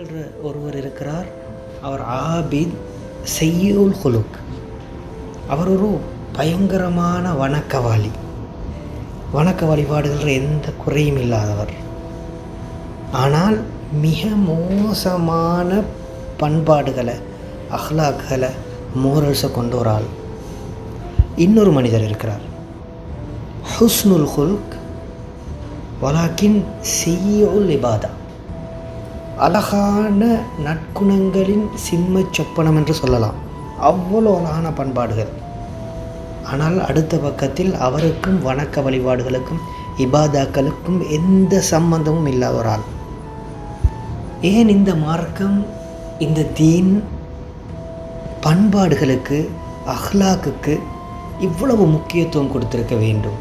வாழ்கிற ஒருவர் இருக்கிறார். அவர் ஆபித் செய்யுல் ஹுலுக். அவர் ஒரு பயங்கரமான வணக்க வழிபாடுகள் எந்த குறையும் இல்லாதவர். ஆனால் மிக மோசமான பண்பாடுகளை, அஹ்லாக்களை, மோரல்ஸை கொண்டு ஒரு ஆள். இன்னொரு மனிதர் இருக்கிறார், ஹுஸ்னுல் ஹுல்க் வலாக்கின் செய்யுல் இபாதா. அழகான நற்குணங்களின் சிம்ம சொப்பனம் என்று சொல்லலாம். அவ்வளோ அழகான பண்பாடுகள். ஆனால் அடுத்த பக்கத்தில் அவருக்கும் வணக்க வழிபாடுகளுக்கும் இபாதாக்களுக்கும் எந்த சம்பந்தமும் இல்லாத ஒரு ஆள். ஏன் இந்த மார்க்கம், இந்த தீன் பண்பாடுகளுக்கு, அஹ்லாக்குக்கு இவ்வளவு முக்கியத்துவம் கொடுத்திருக்க வேண்டும்?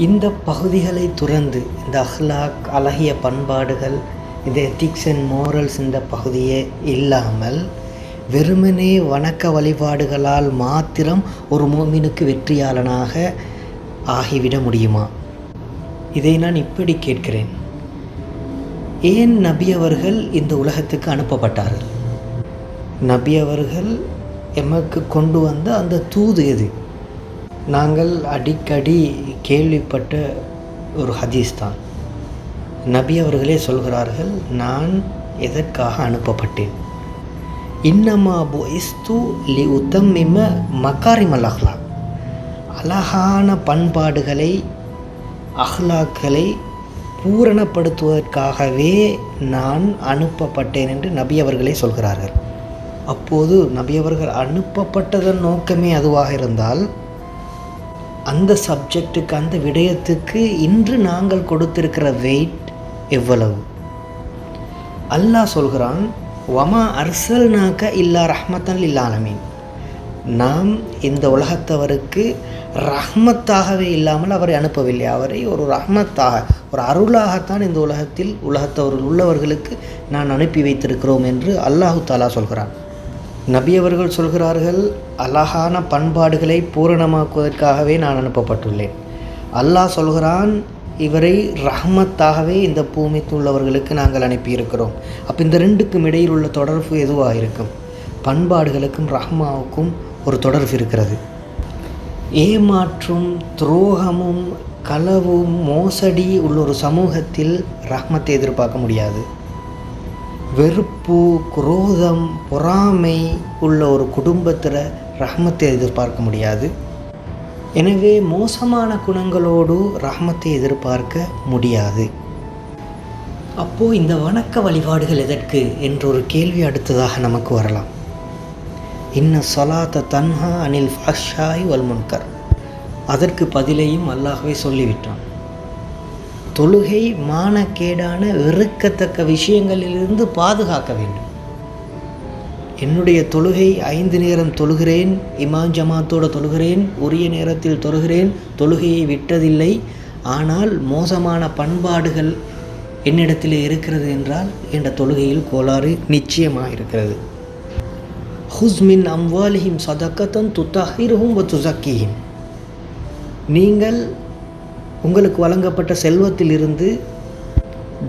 இந்த பகுதிகளை துறந்து, இந்த அஹ்லாக், அழகிய பண்பாடுகள், இந்த எத்திக்ஸ் அண்ட் மோரல்ஸ் இந்த பகுதியே இல்லாமல் வெறுமனே வணக்க வழிபாடுகளால் மாத்திரம் ஒரு மோமினுக்கு வெற்றியாளனாக ஆகிவிட முடியுமா? இதை நான் இப்படி கேட்கிறேன். ஏன் நபி அவர்கள் இந்த உலகத்துக்கு அனுப்பப்பட்டார்கள்? நபி அவர்கள் எமக்கு கொண்டு வந்த அந்த தூது எது? நாங்கள் அடிக்கடி கேள்விப்பட்ட ஒரு ஹதீஸ் தான். நபி அவர்களே சொல்கிறார்கள், நான் எதற்காக அனுப்பப்பட்டேன்? இன்னமா புஇஸ்து லி உத்தம்மிம மகாரிமல் அஹ்லாக். அழகான பண்பாடுகளை, அஹ்லாக்களை பூரணப்படுத்துவதற்காகவே நான் அனுப்பப்பட்டேன் என்று நபி அவர்களே சொல்கிறார்கள். அப்போது நபி அவர்கள் அனுப்பப்பட்டதன் நோக்கமே அதுவாக இருந்தால், அந்த சப்ஜெக்டுக்கு, அந்த விடயத்துக்கு இன்று நாங்கள் கொடுத்திருக்கிற வெயிட் எவ்வளவு? அல்லாஹ் சொல்கிறான், வமா அர்சல்நாக இல்லா ரஹ்மத்தன் லில் ஆலமீன். நாம் இந்த உலகத்தவருக்கு ரஹ்மத்தாகவே இல்லாமல் அவரை அனுப்பவில்லை. அவரை ஒரு ரஹ்மத்தாக, ஒரு அருளாகத்தான் இந்த உலகத்தவர்கள் உள்ளவர்களுக்கு நான் அனுப்பி வைத்திருக்கிறோம் என்று அல்லாஹு தாலா சொல்கிறான். நபி அவர்கள் சொல்கிறார்கள், அழகான பண்பாடுகளை பூரணமாக்குவதற்காகவே நான் அனுப்பப்பட்டுள்ளேன். அல்லாஹ் சொல்கிறான், இவரை ரஹ்மத்தாகவே இந்த பூமிக்கு உள்ளவர்களுக்கு நாங்கள் அனுப்பியிருக்கிறோம். அப்போ இந்த ரெண்டுக்கும் இடையில் உள்ள தொடர்பு எதுவாக இருக்கும்? பண்பாடுகளுக்கும் ரஹ்மாவுக்கும் ஒரு தொடர்பு இருக்கிறது. ஏமாற்றும், துரோகமும், களவும், மோசடி உள்ள ஒரு சமூகத்தில் ரஹ்மத்தை எதிர்பார்க்க முடியாது. வெறுப்பு, குரோதம், பொறாமை உள்ள ஒரு குடும்பத்தில் ரஹ்மத்தை எதிர்பார்க்க முடியாது. எனவே மோசமான குணங்களோடு ரஹ்மத்தை எதிர்பார்க்க முடியாது. அப்போது இந்த வணக்க வழிபாடுகள் எதற்கு என்ற ஒரு கேள்வி அடுத்ததாக நமக்கு வரலாம். இன்ன ஸலாத்த தன்ஹா அனில் ஃபஹ்ஷாய் வல் முன்கர். அதற்கு பதிலையும் அல்லாஹ்வே சொல்லிவிட்டான். தொழுகை மானக்கேடான வெறுக்கத்தக்க விஷயங்களிலிருந்து பாதுகாக்க வேண்டும். என்னுடைய தொழுகை 5 நேரம் தொழுகிறேன், இமாம் ஜமாத்தோடு தொழுகிறேன், உரிய நேரத்தில் தொழுகிறேன், தொழுகையை விட்டதில்லை. ஆனால் மோசமான பண்பாடுகள் என்னிடத்தில் இருக்கிறது என்றால் என்ற தொழுகையில் கோளாறு நிச்சயமாக இருக்கிறது. ஹுஸ்மின் அம்வாலிஹிம் சதக்கத்தன் துத்தஹிருஹும் வ துஸக்கிஹிம். நீங்கள் உங்களுக்கு வழங்கப்பட்ட செல்வத்திலிருந்து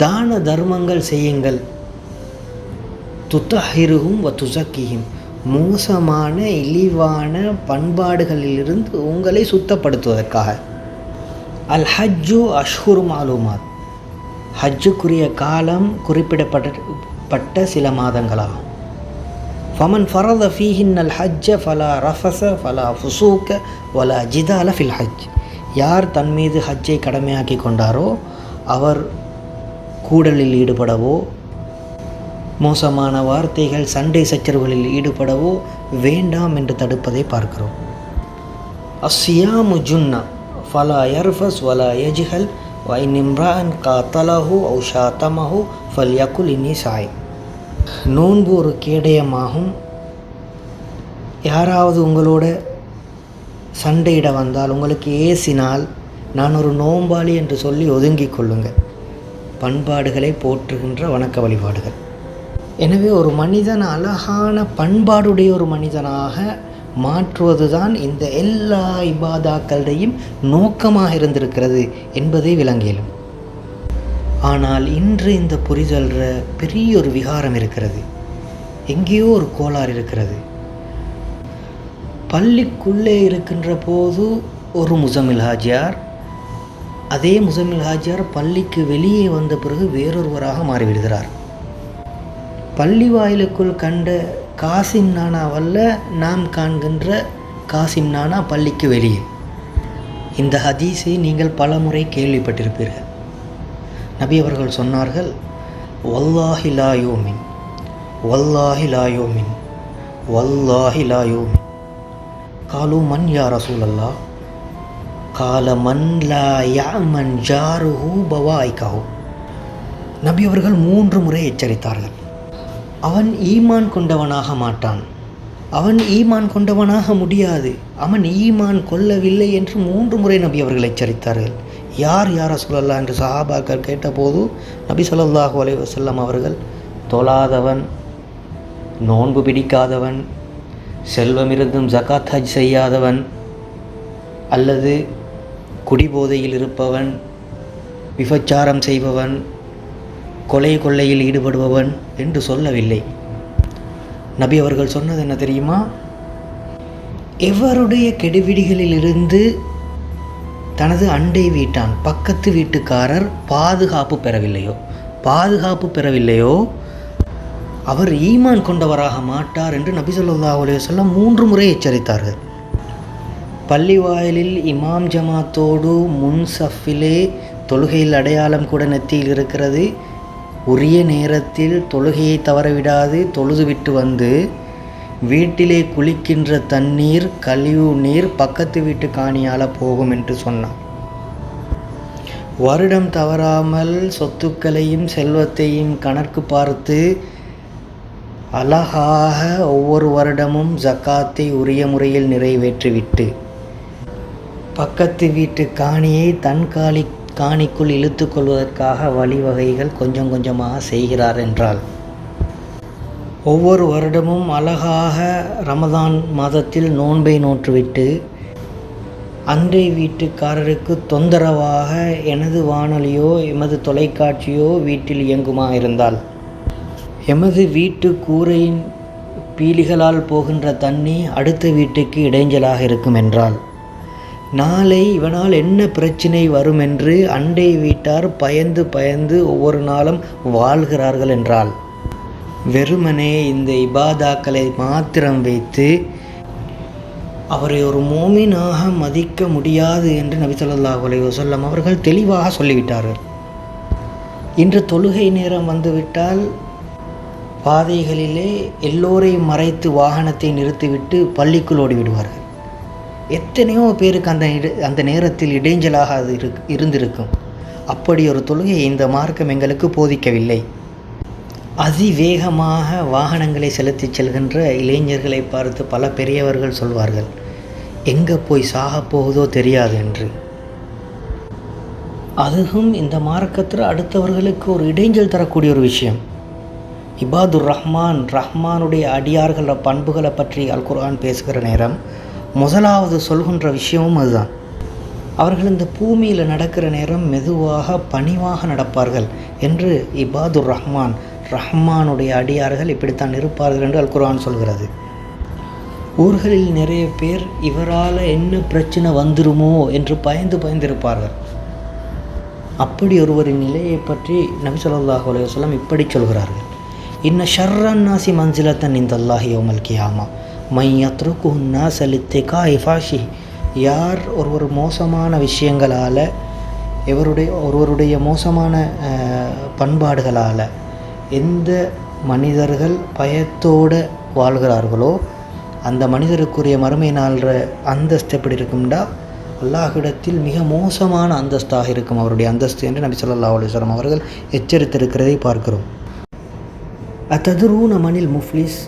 தான தர்மங்கள் செய்யுங்கள். துத்தஹிருஹும் வ துஸக்கிஹிம். மோசமான இழிவான பண்பாடுகளிலிருந்து உங்களை சுத்தப்படுத்துவதற்காக. அல் ஹஜ்ஜு அஷ்ஹுரு மாலூமாத். ஹஜ்ஜுக்குரிய காலம் குறிப்பிடப்பட்ட சில மாதங்களாகும். ஃபமன் ஃபரத ஃபீஹின் அல் ஹஜ்ஜ ஃபலா ரஃபஸ ஃபலா ஃபுசூக வலா ஜிதால ஃபில் ஹஜ். யார் தன் மீது ஹஜ்ஜை கடமையாக்கி கொண்டாரோ அவர் கூடலில் ஈடுபடவோ, மோசமான வார்த்தைகள், சண்டை சச்சரவுகளில் ஈடுபடவோ வேண்டாம் என்று தடுப்பதை பார்க்கிறோம். அஸ்ஸியாமு ஜுன்னா ஃபலா யர்ஃபஸ் வலா யஜ்ஹல் வ இன் இம்ரான் காத்தலஹு அவு ஷாத்தமஹு ஃபல்யகுல் இன்னி சாய். நோன்பு ஒரு கேடயமாகும். யாராவது உங்களோட சண்டையிட வந்தால், உங்களுக்கு ஏசினால், நான் ஒரு நோம்பாளி என்று சொல்லி ஒதுங்கிக் கொள்ளுங்கள். பண்பாடுகளை போற்றுகின்ற வணக்க வழிபாடுகள். எனவே ஒரு மனிதன் அழகான பண்பாடுடைய ஒரு மனிதனாக மாற்றுவதுதான் இந்த எல்லா இபாதாக்களுடையும் நோக்கமாக இருந்திருக்கிறது என்பதை விளங்கியலும். ஆனால் இன்று இந்த புரிதல்ற பெரிய ஒரு விகாரம் இருக்கிறது, எங்கேயோ ஒரு கோளாறு இருக்கிறது. பள்ளிக்குள்ளே இருக்கின்ற போது ஒரு முசமில் ஹாஜியார், அதே முசமில் ஹாஜியார் பள்ளிக்கு வெளியே வந்த பிறகு வேறொருவராக மாறிவிடுகிறார். பள்ளி வாயிலுக்குள் கண்ட காசிம் நானாவல்ல நாம் காண்கின்ற காசிம் நானா பள்ளிக்கு வெளியே. இந்த ஹதீஸை நீங்கள் பல முறை கேள்விப்பட்டிருப்பீர்கள். நபி அவர்கள் சொன்னார்கள், வல்லாஹி லா யூமின், வல்லாஹி லா யூமின், வல்லாஹி லா யூமின். காலு மன் யா ரசூலல்லாஹ்? கால மன் லா யஅமன் ஜாருஹு பவாயிகஹு. நபி அவர்கள் 3 முறை எச்சரித்தார்கள். அவன் ஈமான் கொண்டவனாக மாட்டான், அவன் ஈமான் கொண்டவனாக முடியாது, அவன் ஈமான் கொள்ளவில்லை என்று 3 முறை நபி அவர்கள் எச்சரித்தார்கள். யார் ரசூலல்லாஹ் என்று சஹாபாக்கள் கேட்டபோது நபி ஸல்லல்லாஹு அலைஹி வஸல்லம் அவர்கள், தொழாதவன், நோன்பு பிடிக்காதவன், செல்வமிருந்தும் ஜகாத் ஹஜ் செய்யாதவன், அல்லது குடிபோதையில் இருப்பவன், விபச்சாரம் செய்பவன், கொலை கொள்ளையில் ஈடுபடுபவன் என்று சொல்லவில்லை. நபி அவர்கள் சொன்னது என்ன தெரியுமா? எவருடைய கெடுபிடிகளிலிருந்து தனது அண்டை வீட்டான், பக்கத்து வீட்டுக்காரர் பாதுகாப்பு பெறவில்லையோ அவர் ஈமான் கொண்டவராக மாட்டார் என்று நபி ஸல்லல்லாஹு அலைஹி வஸல்லம் 3 முறை எச்சரித்தார்கள். பள்ளி வாயிலில் இமாம் ஜமாத்தோடு முன் சஃபிலே தொழுகையில் அடையாளம் கூட நெத்தியில் இருக்கிறது. உரிய நேரத்தில் தொழுகையை தவறவிடாது தொழுதுவிட்டு வந்து வீட்டிலே குளிக்கின்ற தண்ணீர், கழிவு நீர் பக்கத்து வீட்டு காணியால் போகும் என்று சொன்னார். வருடம் தவறாமல் சொத்துக்களையும் செல்வத்தையும் கணக்கு பார்த்து அழகாக ஒவ்வொரு வருடமும் ஜக்காத்தை உரிய முறையில் நிறைவேற்றிவிட்டு பக்கத்து வீட்டு காணியை தன் காணிக்குள் இழுத்து கொள்வதற்காக வழிவகைகள் கொஞ்சம் கொஞ்சமாக செய்கிறார் என்றால், ஒவ்வொரு வருடமும் அழகாக ரமதான் மாதத்தில் நோன்பை நோற்றுவிட்டு அண்டை வீட்டுக்காரருக்கு தொந்தரவாக எனது வானொலியோ எமது தொலைக்காட்சியோ வீட்டில் இயங்குமா இருந்தால், எமது வீட்டு கூரையின் பீலிகளால் போகின்ற தண்ணி அடுத்த வீட்டுக்கு இடைஞ்சலாக இருக்கும் என்றால், நாளை இவனால் என்ன பிரச்சினை வரும் என்று அண்டை வீட்டார் பயந்து ஒவ்வொரு நாளும் வாழ்கிறார்கள் என்றால், வெறுமனே இந்த இபாதாக்களை மாத்திரம் வைத்து அவரை ஒரு மோமினாக மதிக்க முடியாது என்று நபி ஸல்லல்லாஹு அலைஹி வஸல்லம் அவர்கள் தெளிவாக சொல்லிவிட்டார்கள். இன்று தொழுகை நேரம் வந்துவிட்டால் பாதைகளிலே எல்லோரையும் மறைத்து வாகனத்தை நிறுத்திவிட்டு பள்ளிக்குள் ஓடிவிடுவார்கள். எத்தனையோ பேருக்கு அந்த நேரத்தில் இடைஞ்சலாக அது இருந்திருக்கும். அப்படி ஒரு தொழுகை இந்த மார்க்கம் எங்களுக்கு போதிக்கவில்லை. அதிவேகமாக வாகனங்களை செலுத்தி செல்கின்ற இளைஞர்களை பார்த்து பல பெரியவர்கள் சொல்வார்கள், எங்கே போய் சாகப் போகுதோ தெரியாது என்று. அதுவும் இந்த மார்க்கத்தில் அடுத்தவர்களுக்கு ஒரு இடைஞ்சல் தரக்கூடிய ஒரு விஷயம். இபாதுர் ரஹ்மான், ரஹ்மானுடைய அடியார்கள பண்புகளை பற்றி அல் குர்ஆன் பேசுகிற நேரம் முதலாவது சொல்கின்ற விஷயமும் அதுதான். அவர்கள் இந்த பூமியில் நடக்கிற நேரம் மெதுவாக பணிவாக நடப்பார்கள் என்று இபாதுர் ரஹ்மான், ரஹ்மானுடைய அடியார்கள் இப்படித்தான் இருப்பார்கள் என்று அல் குர்ஆன் சொல்கிறது. ஊர்களில் நிறைய பேர் இவரால் என்ன பிரச்சனை வந்துருமோ என்று பயந்திருப்பார்கள். அப்படி ஒருவரின் நிலையை பற்றி நபி ஸல்லல்லாஹு அலைஹி வஸல்லம் இப்படி சொல்கிறார்கள், இன்ன ஷர்ரன் நாசி மன்சிலத்தன் இந்தல்லாஹி யௌமல் கியாமா மை யத்ருகுன் நாஸ லித்திகாஇ ஃபாஷி. யார் ஒருவர் மோசமான விஷயங்களால், ஒருவருடைய மோசமான பண்பாடுகளால் எந்த மனிதர்கள் பயத்தோடு வாழ்கிறார்களோ அந்த மனிதருக்குரிய மறுமை நாள்ற அந்தஸ்து எப்படி இருக்கும்டா, அல்லாஹ்விடத்தில் மிக மோசமான அந்தஸ்தாக இருக்கும் அவருடைய அந்தஸ்து என்று நபி ஸல்லல்லாஹு அலைஹி வஸல்லம் அவர்கள் எச்சரித்திருக்கிறதை பார்க்கிறோம். அத்ததுரூன மனில் முஃப்லிஸ்,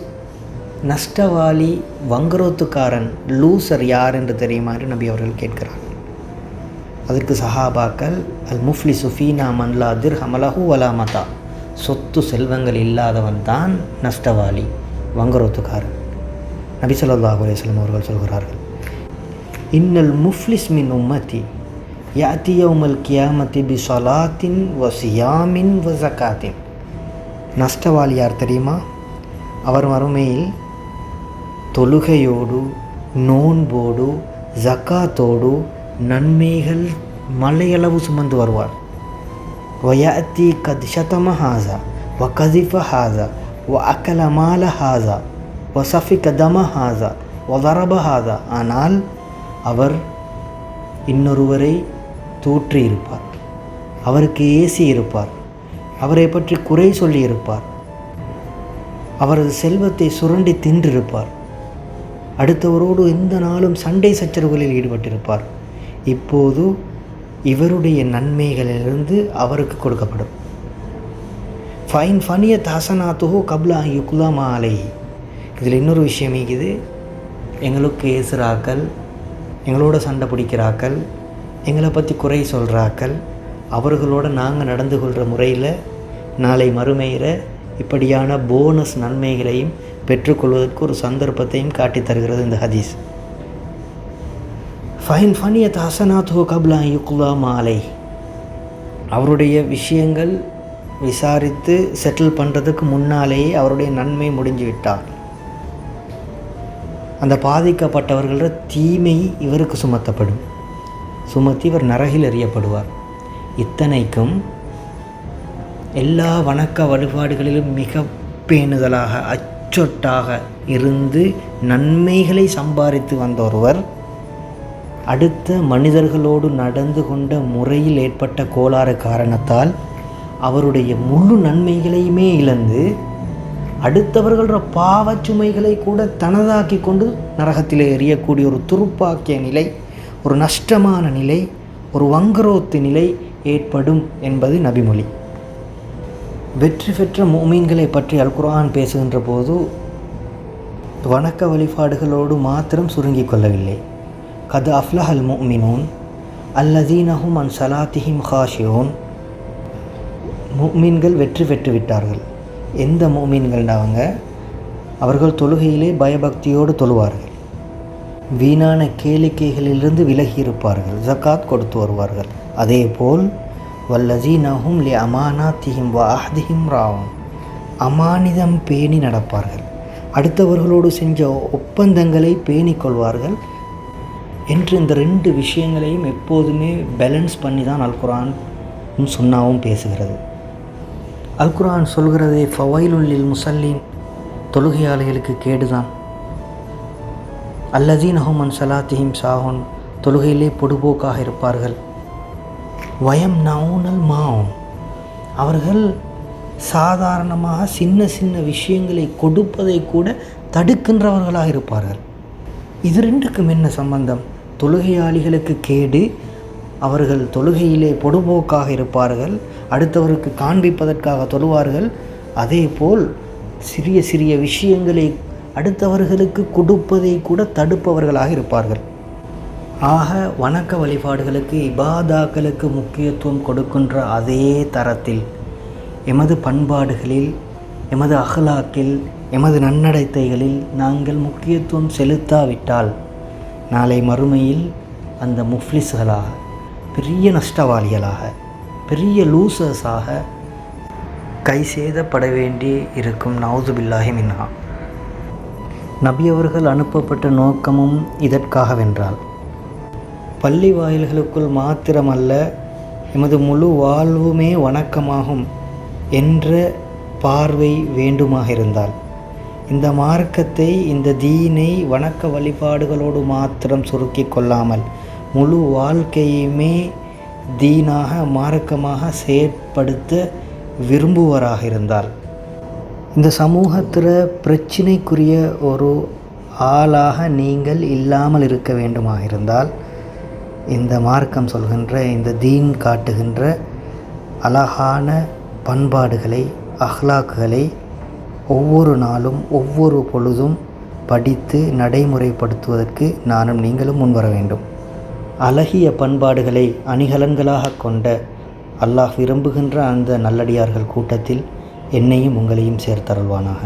நஷ்டவாளி, வங்குரோத்துக்காரன், லூசர் யார் என்று தெரியுமா என்று நபி அவர்கள் கேட்கிறார். அதற்கு சஹாபாக்கள், அல் முஃப்லிசு ஃபீனா மன் லா திர்ஹம் லஹு வலா மதா, சொத்து செல்வங்கள் இல்லாதவன் தான் நஷ்டவாளி, வங்குரோத்துக்காரன். நபி ஸல்லல்லாஹு அலைஹி வஸல்லம் அவர்கள் சொல்கிறார்கள், இன்னல் முஃப்லிஸ் மின் உம்மதி யாத்தி யௌமல் கியாமத்தி பி ஸலாத்தின் வ சியாமின் வ ஸகாத்தின். நஷ்டவாளி யார் தெரியுமா? அவர் மறுமையில் தொழுகையோடு, நோன்போடு, ஜக்காத்தோடு நன்மைகள் மலையளவு சுமந்து வருவார். வயாத்தி கத் ஷதம ஹாஸா வ கதிஃப ஹாஸா வ அக்கல மால ஹாஸா வ சஃபிக தம ஹாஸா வ வரப ஹாஸா. ஆனால் அவர் இன்னொருவரை தூற்றியிருப்பார், அவருக்கு ஏசி இருப்பார், அவரை பற்றி குறை சொல்லியிருப்பார், அவரது செல்வத்தை சுரண்டி தின்றிருப்பார், அடுத்தவரோடு எந்த நாளும் சண்டை சச்சரவுகளில் ஈடுபட்டிருப்பார். இப்போது இவருடைய நன்மைகளிலிருந்து அவருக்கு கொடுக்கப்படும். ஃபைன் ஃபனிய தசனாத்துஹோ கப்லா யுக்குலாமா அலைஹி. இதில் இன்னொரு விஷயம் இருக்குது. எங்களுக்கு ஏசுறாக்கள், எங்களோட சண்டை பிடிக்கிறாக்கள், எங்களை பற்றி குறை சொல்கிறாக்கள், அவர்களோட நாங்கள் நடந்து கொள்கிற முறையில் நாளை மறுமையில் இப்படியான போனஸ் நன்மைகளையும் பெற்றுக்கொள்வதற்கு ஒரு சந்தர்ப்பத்தையும் காட்டித் தருகிறது இந்த ஹதீஸ். ஃபைன் ஃபனியத் ஹசனாத்ஹு கப்லா யுக்லா மாலை. அவருடைய விஷயங்கள் விசாரித்து செட்டில் பண்ணுறதுக்கு முன்னாலேயே அவருடைய நன்மை முடிஞ்சு விட்டார். அந்த பாதிக்கப்பட்டவர்களோட தீமை இவருக்கு சுமத்தப்படும், சுமத்தி இவர் நரகில் எறியப்படுவார். இத்தனைக்கும் எல்லா வணக்க வழிபாடுகளிலும் மிக பேணுதலாக அச்சொட்டாக இருந்து நன்மைகளை சம்பாதித்து வந்த ஒருவர் அடுத்த மனிதர்களோடு நடந்து கொண்ட முறையில் ஏற்பட்ட கோளாறு காரணத்தால் அவருடைய முழு நன்மைகளையுமே இழந்து அடுத்தவர்களோட பாவச்சுமைகளை கூட தனதாக்கி கொண்டு நரகத்திலே எறியக்கூடிய ஒரு துருப்பாக்கிய நிலை, ஒரு நஷ்டமான நிலை, ஒரு வங்குரோத்து நிலை ஏற்படும் என்பது நபிமொழி. வெற்றி பெற்ற முஃமின்களை பற்றி அல் குர்ஆன் பேசுகின்ற போது வணக்க வழிபாடுகளோடு மாத்திரம் சுருங்கிக் கொள்ளவில்லை. கத் அஃப்லஹல் முஃமினூன் அல்லதீனஹும் அன் ஸலாத்திஹிம் காஷியூன். முஃமின்கள் வெற்றி பெற்று விட்டார்கள். எந்த முஃமின்கள்னாங்க? அவர்கள் தொழுகையிலே பயபக்தியோடு தொழுவார்கள், வீணான கேளிக்கைகளிலிருந்து விலகி இருப்பார்கள், ஜக்காத் கொடுத்து வருவார்கள். அதே போல் வல்லதீனஹும் லி அமானாத்திஹிம் வ அஹ்திஹிம் ராவும். அமானிதம் பேணி நடப்பார்கள், அடுத்தவர்களோடு செஞ்ச ஒப்பந்தங்களை பேணிக் கொள்வார்கள் என்று இந்த ரெண்டு விஷயங்களையும் எப்போதுமே பேலன்ஸ் பண்ணி தான் அல் குர்ஆன் சுன்னாவும் பேசுகிறது. அல் குர்ஆன் சொல்கிறதே ஃபவைலுல் லில் முஸல்லீன், தொழுகையாளிகளுக்கு கேடுதான். அல்லதீனஹும் அன் ஸலாத்திஹிம் சாஹூன், தொழுகையிலே பொடுபோக்காக இருப்பார்கள். வயம் நவுனல் மாவும், அவர்கள் சாதாரணமாக சின்ன சின்ன விஷயங்களை கொடுப்பதை கூட தடுக்கின்றவர்களாக இருப்பார்கள். இது ரெண்டுக்கும் என்ன சம்பந்தம்? தொழுகையாளிகளுக்கு கேடு, அவர்கள் தொழுகையிலே பொடுபோக்காக இருப்பார்கள், அடுத்தவருக்கு காண்பிப்பதற்காக தொழுவார்கள். அதே போல் சிறிய சிறிய விஷயங்களை அடுத்தவர்களுக்கு கொடுப்பதை கூட தடுப்பவர்களாக இருப்பார்கள். ஆக வணக்க வழிபாடுகளுக்கு, இபாதாக்களுக்கு முக்கியத்துவம் கொடுக்கின்ற அதே தரத்தில் எமது பண்பாடுகளில், எமது அஹ்லாக்கில், எமது நன்னடத்தைகளில் நாங்கள் முக்கியத்துவம் செலுத்தாவிட்டால் நாளை மறுமையில் அந்த முஃப்லிஸ்களாக, பெரிய நஷ்டவாளிகளாக, பெரிய லூசர்ஸாக கை சேதப்பட வேண்டி இருக்கும். நவுது பில்லாஹி மின்ஹா. நபி அவர்கள் அனுப்பப்பட்ட நோக்கமும் இதற்காகவென்றால் பள்ளி வாயில்களுக்குள் மாத்திரமல்ல, எமது முழு வாழ்வுமே வணக்கமாகும் என்ற பார்வை வேண்டுமாக இருந்தால் இந்த மார்க்கத்தை, இந்த தீனை வணக்க வழிபாடுகளோடு மாத்திரம் சுருக்கி கொள்ளாமல் முழு வாழ்க்கையுமே தீனாக, மார்க்கமாக செயற்படுத்த விரும்புவராக இருந்தால், இந்த சமூகத்தில் பிரச்சினைக்குரிய ஒரு ஆளாக நீங்கள் இல்லாமல் இருக்க வேண்டுமாக இருந்தால், இந்த மார்க்கம் சொல்கின்ற, இந்த தீன் காட்டுகின்ற அழகான பண்பாடுகளை, அஹ்லாக்குகளை ஒவ்வொரு நாளும் ஒவ்வொரு பொழுதும் படித்து நடைமுறைப்படுத்துவதற்கு நானும் நீங்களும் முன்வர வேண்டும். அழகிய பண்பாடுகளை அணிகலன்களாக கொண்ட அல்லாஹ் விரும்புகின்ற அந்த நல்லடியார்கள் கூட்டத்தில் என்னையும் உங்களையும் சேர்த்தருள்வானாக.